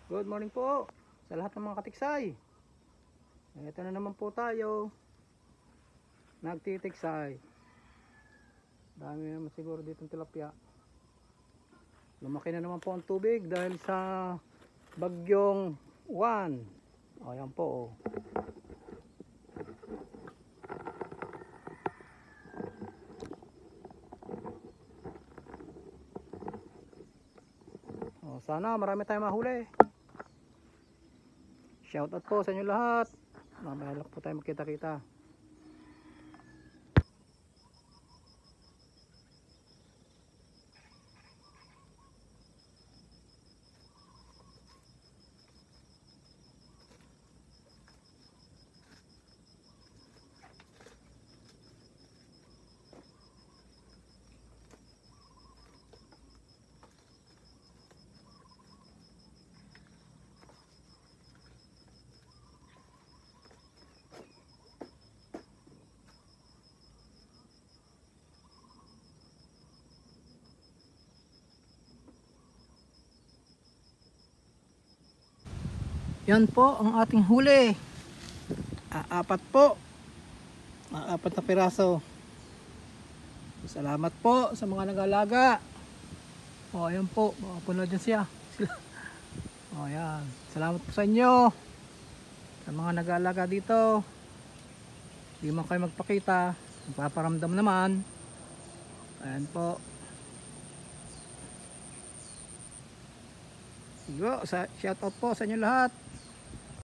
Good morning po sa lahat ng mga katiksay. Ito na naman po tayo nagtitiksay. Dami naman siguro ditong tilapia. Lumaki na naman po ang tubig dahil sa bagyong Juan. O yan po. Sana marami tayong mahuli. Shoutout po sa inyo lahat. Mamaya lang po tayo magkita-kita. Yan po ang ating huli. Apat po. Apat na piraso. Salamat po sa mga nag-alaga. O ayan po. Puno dyan siya. O ayan. Salamat po sa inyo. Sa mga nag-alaga dito. Hindi man kayo magpakita. Magpaparamdam naman. Ayan po. Shout out po sa inyo lahat.